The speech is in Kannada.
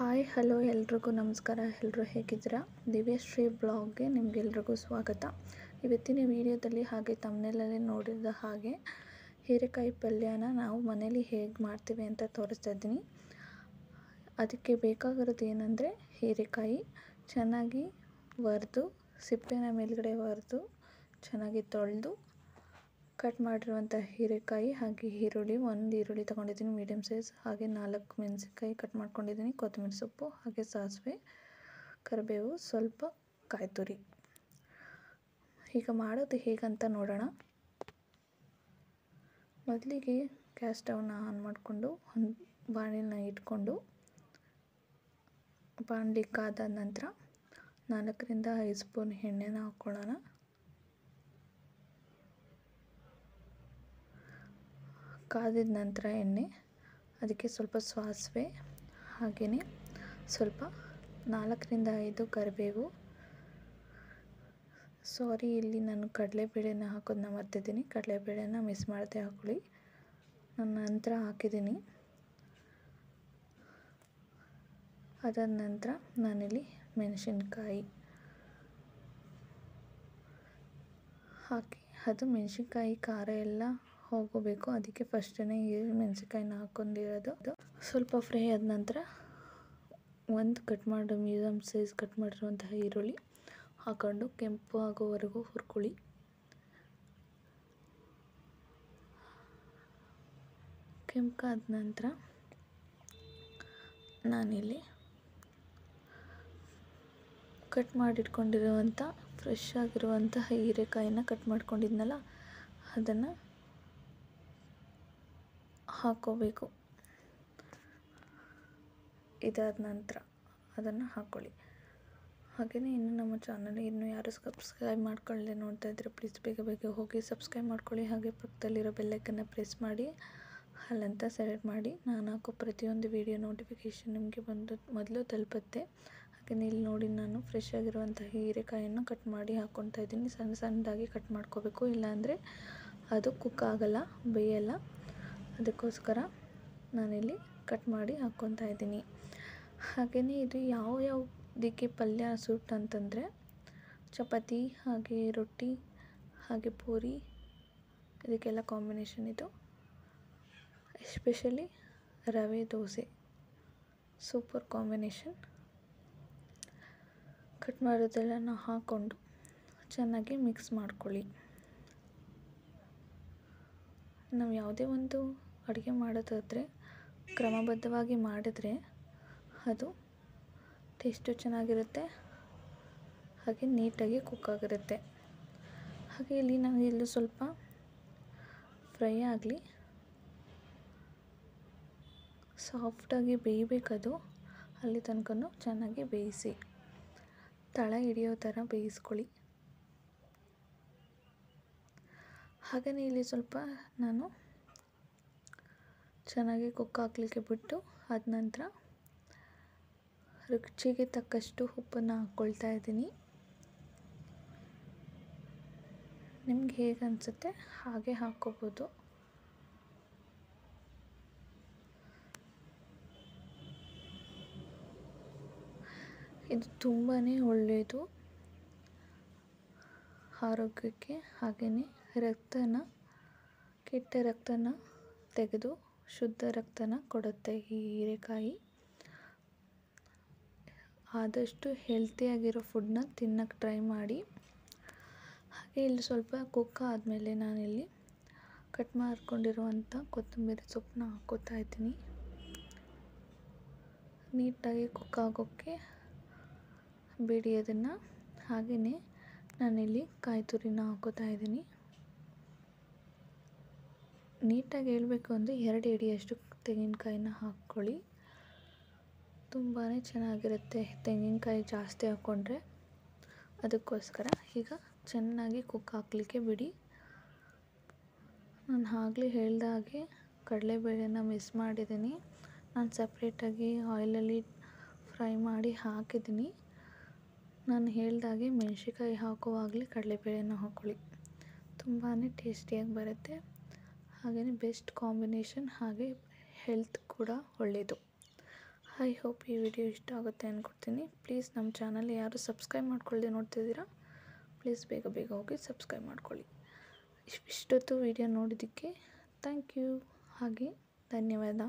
ಹಾಯ್ ಹಲೋ ಎಲ್ರಿಗೂ ನಮಸ್ಕಾರ. ಎಲ್ಲರೂ ಹೇಗಿದ್ದೀರಾ? ದಿವ್ಯಶ್ರೀ ಬ್ಲಾಗ್ಗೆ ನಿಮಗೆಲ್ರಿಗೂ ಸ್ವಾಗತ. ಇವತ್ತಿನ ವಿಡಿಯೋದಲ್ಲಿ ಹಾಗೆ ತಮ್ಮನೇಲಲ್ಲಿ ನೋಡಿದ ಹಾಗೆ ಹೀರೆಕಾಯಿ ಪಲ್ಯನ ನಾವು ಮನೇಲಿ ಹೇಗೆ ಮಾಡ್ತೀವಿ ಅಂತ ತೋರಿಸ್ತಾ ಇದ್ದೀನಿ. ಅದಕ್ಕೆ ಬೇಕಾಗಿರೋದು ಏನಂದರೆ ಹೀರೆಕಾಯಿ ಚೆನ್ನಾಗಿ ಒರೆದು ಸಿಪ್ಪೆನ ಮೇಲ್ಗಡೆ ಒರೆದು ಚೆನ್ನಾಗಿ ತೊಳೆದು ಕಟ್ ಮಾಡಿರುವಂಥ ಹೀರೆಕಾಯಿ, ಹಾಗೆ ಒಂದು ಈರುಳ್ಳಿ ತೊಗೊಂಡಿದ್ದೀನಿ ಮೀಡಿಯಮ್ ಸೈಜ್, ಹಾಗೆ 4 ಮೆಣಸಿನ್ಕಾಯಿ ಕಟ್ ಮಾಡ್ಕೊಂಡಿದ್ದೀನಿ, ಕೊತ್ತಂಬರಿ ಸೊಪ್ಪು, ಹಾಗೆ ಸಾಸಿವೆ, ಕರಿಬೇವು, ಸ್ವಲ್ಪ ಕಾಯಿ ತುರಿ. ಈಗ ಮಾಡೋದು ಹೇಗಂತ ನೋಡೋಣ. ಮೊದಲಿಗೆ ಗ್ಯಾಸ್ ಸ್ಟವ್ನ ಆನ್ ಮಾಡಿಕೊಂಡು ಒಂದು ಬಾಣಲೆನ ಇಟ್ಕೊಂಡು ಬಾಣಲೆ ಕಾದ ನಂತರ 4ರಿಂದ 5 ಸ್ಪೂನ್ ಎಣ್ಣೆನ ಹಾಕ್ಕೊಳ್ಳೋಣ. ಕಾದಿದ ನಂತರ ಎಣ್ಣೆ, ಅದಕ್ಕೆ ಸ್ವಲ್ಪ ಸಾಸಿವೆ, ಹಾಗೆಯೇ ಸ್ವಲ್ಪ 4ರಿಂದ 5 ಕರಿಬೇವು. ಇಲ್ಲಿ ನಾನು ಕಡಲೆಬೇಳೆನ ಹಾಕೋದನ್ನ ಮರ್ತಿದ್ದೀನಿ, ಕಡಲೆಬೇಳೆನ ಮಿಸ್ ಮಾಡದೆ ಹಾಕೊಳ್ಳಿ. ನಾನು ನಂತರ ಹಾಕಿದ್ದೀನಿ. ಅದಾದ ನಂತರ ನಾನಿಲ್ಲಿ ಮೆಣಸಿನ್ಕಾಯಿ ಹಾಕಿ, ಅದು ಮೆಣಸಿನ್ಕಾಯಿ ಖಾರ ಎಲ್ಲ ಹೋಗಬೇಕು, ಅದಕ್ಕೆ ಫಸ್ಟೇ ಮೆಣಸಿನ್ಕಾಯಿನ ಹಾಕ್ಕೊಂಡಿರೋದು. ಸ್ವಲ್ಪ ಫ್ರೈ ಆದ ನಂತರ ಮೀಡಿಯಮ್ ಸೈಜ್ ಕಟ್ ಮಾಡಿರುವಂತಹ ಈರುಳ್ಳಿ ಹಾಕೊಂಡು ಕೆಂಪು ಆಗೋವರೆಗೂ ಹುರ್ಕೊಳ್ಳಿ. ಕೆಂಪಾದ ನಂತರ ನಾನಿಲ್ಲಿ ಕಟ್ ಮಾಡಿಟ್ಕೊಂಡಿರುವಂಥ ಫ್ರೆಶ್ ಆಗಿರುವಂತಹ ಹೀರೆಕಾಯಿನ ಕಟ್ ಮಾಡ್ಕೊಂಡಿದ್ನಲ್ಲ ಅದನ್ನು ಹಾಕ್ಕೋಬೇಕು. ಇದಾದ ನಂತರ ಅದನ್ನು ಹಾಕ್ಕೊಳ್ಳಿ. ಹಾಗೆಯೇ ಇನ್ನು ನಮ್ಮ ಚಾನಲ್ ಯಾರು ಸಬ್ಸ್ಕ್ರೈಬ್ ಮಾಡ್ಕೊಳ್ಳದೆ ನೋಡ್ತಾ ಇದ್ದರೆ ಪ್ಲೀಸ್ ಬೇಗ ಹೋಗಿ ಸಬ್ಸ್ಕ್ರೈಬ್ ಮಾಡ್ಕೊಳ್ಳಿ. ಹಾಗೆ ಪಕ್ಕದಲ್ಲಿರೋ ಬೆಲ್ಲೈಕನ್ನ ಪ್ರೆಸ್ ಮಾಡಿ ಅಲ್ಲಂತ ಸೆಲೆಕ್ಟ್ ಮಾಡಿ. ನಾನು ಹಾಕೋ ಪ್ರತಿಯೊಂದು ವಿಡಿಯೋ ನೋಟಿಫಿಕೇಷನ್ ನಿಮಗೆ ಮೊದಲು ತಲುಪುತ್ತೆ. ಹಾಗೆಯೇ ಇಲ್ಲಿ ನೋಡಿ, ನಾನು ಫ್ರೆಶ್ ಆಗಿರುವಂಥ ಹೀರೆಕಾಯನ್ನು ಕಟ್ ಮಾಡಿ ಹಾಕ್ಕೊತಾ ಇದ್ದೀನಿ. ಸಣ್ಣದಾಗಿ ಕಟ್ ಮಾಡ್ಕೋಬೇಕು, ಇಲ್ಲಾಂದರೆ ಅದು ಕುಕ್ ಆಗಲ್ಲ, ಬೇಯಲ್ಲ. ಅದಕ್ಕೋಸ್ಕರ ನಾನಿಲ್ಲಿ ಕಟ್ ಮಾಡಿ ಹಾಕ್ಕೊತಾ ಇದ್ದೀನಿ. ಹಾಗೆಯೇ ಇದು ಯಾವುದಕ್ಕೆ ಪಲ್ಯ ಸೂಟ್ ಅಂತಂದರೆ ಚಪಾತಿ, ಹಾಗೆ ರೊಟ್ಟಿ, ಹಾಗೆ ಪೂರಿ, ಇದಕ್ಕೆಲ್ಲ ಕಾಂಬಿನೇಷನ್ ಇದು. ಎಸ್ಪೆಷಲಿ ರವೆ ದೋಸೆ ಸೂಪರ್ ಕಾಂಬಿನೇಷನ್. ಕಟ್ ಮಾಡೋದೆಲ್ಲ ಹಾಕ್ಕೊಂಡು ಚೆನ್ನಾಗಿ ಮಿಕ್ಸ್ ಮಾಡ್ಕೊಳ್ಳಿ. ನಾವು ಯಾವುದೇ ಒಂದು ಅಡುಗೆ ಮಾಡೋದಾದರೆ ಕ್ರಮಬದ್ಧವಾಗಿ ಮಾಡಿದ್ರೆ ಅದು ಟೇಸ್ಟು ಚೆನ್ನಾಗಿರುತ್ತೆ, ಹಾಗೆ ನೀಟಾಗಿ ಕುಕ್ ಆಗಿರುತ್ತೆ. ಹಾಗೆ ಇಲ್ಲಿ ಸ್ವಲ್ಪ ಫ್ರೈ ಆಗಲಿ, ಸಾಫ್ಟಾಗಿ ಬೇಯಬೇಕದು. ಅಲ್ಲಿ ತನಕ ಚೆನ್ನಾಗಿ ಬೇಯಿಸಿ, ತಳ ಹಿಡಿಯೋ ಥರ ಬೇಯಿಸ್ಕೊಳ್ಳಿ. ಹಾಗೆಯೇ ಇಲ್ಲಿ ಸ್ವಲ್ಪ ನಾನು ಚೆನ್ನಾಗಿ ಕುಕ್ ಹಾಕ್ಲಿಕ್ಕೆ ಬಿಟ್ಟು ಆದ ನಂತರ ರುಚಿಗೆ ತಕ್ಕಷ್ಟು ಉಪ್ಪನ್ನು ಹಾಕ್ಕೊಳ್ತಾ ಇದ್ದೀನಿ. ನಿಮ್ಗೆ ಹೇಗೆ ಅನಿಸುತ್ತೆ ಹಾಗೆ ಹಾಕ್ಕೋಬೋದು. ಇದು ತುಂಬಾ ಒಳ್ಳೆಯದು ಆರೋಗ್ಯಕ್ಕೆ. ಹಾಗೆಯೇ ಕೆಟ್ಟ ರಕ್ತನ ತೆಗೆದು ಶುದ್ಧ ರಕ್ತನ ಕೊಡುತ್ತೆ ಈ ಹೀರೆಕಾಯಿ. ಆದಷ್ಟು ಹೆಲ್ತಿಯಾಗಿರೋ ಫುಡ್ನ ತಿನ್ನೋಕ್ಕೆ ಟ್ರೈ ಮಾಡಿ. ಹಾಗೆ ಇಲ್ಲಿ ಸ್ವಲ್ಪ ಕುಕ್ ಆದಮೇಲೆ ನಾನಿಲ್ಲಿ ಕಟ್ ಮಾಡ್ಕೊಂಡಿರುವಂಥ ಕೊತ್ತಂಬರಿ ಸೊಪ್ಪನ್ನ ಹಾಕ್ಕೋತಾ ಇದ್ದೀನಿ. ನೀಟಾಗಿ ಕುಕ್ ಆಗೋಕ್ಕೆ ಬಿಡಿ ಅದನ್ನು. ಹಾಗೆಯೇ ನಾನಿಲ್ಲಿ ಕಾಯಿ ತುರಿನ ಹಾಕ್ಕೋತಾ ಇದ್ದೀನಿ. ನೀಟಾಗಿ ಹೇಳಬೇಕು ಅಂದರೆ 2 ಹಿಡಿಯಷ್ಟು ತೆಂಗಿನಕಾಯಿನ ಹಾಕ್ಕೊಳ್ಳಿ, ತುಂಬಾ ಚೆನ್ನಾಗಿರುತ್ತೆ ತೆಂಗಿನಕಾಯಿ ಜಾಸ್ತಿ ಹಾಕ್ಕೊಂಡ್ರೆ. ಅದಕ್ಕೋಸ್ಕರ ಈಗ ಚೆನ್ನಾಗಿ ಕುಕ್ ಹಾಕಲಿಕ್ಕೆ ಬಿಡಿ. ನಾನು ಆಗಲೇ ಹೇಳ್ದ ಹಾಗೆ ಕಡಲೆಬೇಳೆನ ಮಿಸ್ ಮಾಡಿದ್ದೀನಿ. ನಾನು ಸಪ್ರೇಟಾಗಿ ಆಯಿಲಲ್ಲಿ ಫ್ರೈ ಮಾಡಿ ಹಾಕಿದ್ದೀನಿ. ನಾನು ಹೇಳ್ದಾಗೆ ಮೆಣಸಿನ್ಕಾಯಿ ಹಾಕುವಾಗಲೇ ಕಡಲೆಬೇಳೆನ ಹಾಕ್ಕೊಳ್ಳಿ, ತುಂಬಾ ಟೇಸ್ಟಿಯಾಗಿ ಬರುತ್ತೆ. ಹಾಗೆಯೇ ಬೆಸ್ಟ್ ಕಾಂಬಿನೇಷನ್, ಹಾಗೆ ಹೆಲ್ತ್ ಕೂಡ ಒಳ್ಳೆಯದು. ಐ ಹೋಪ್ ಈ ವಿಡಿಯೋ ಇಷ್ಟ ಆಗುತ್ತೆ ಅಂದ್ಕೊಡ್ತೀನಿ. ಪ್ಲೀಸ್ ನಮ್ಮ ಚಾನಲ್ ಯಾರು ಸಬ್ಸ್ಕ್ರೈಬ್ ಮಾಡ್ಕೊಳ್ಳದೆ ನೋಡ್ತಿದ್ದೀರಾ, ಪ್ಲೀಸ್ ಬೇಗ ಬೇಗ ಹೋಗಿ ಸಬ್ಸ್ಕ್ರೈಬ್ ಮಾಡ್ಕೊಳ್ಳಿ. ಇಷ್ಟೊತ್ತು ವಿಡಿಯೋ ನೋಡಿದ್ದಕ್ಕೆ ಥ್ಯಾಂಕ್ ಯು, ಹಾಗೆ ಧನ್ಯವಾದ.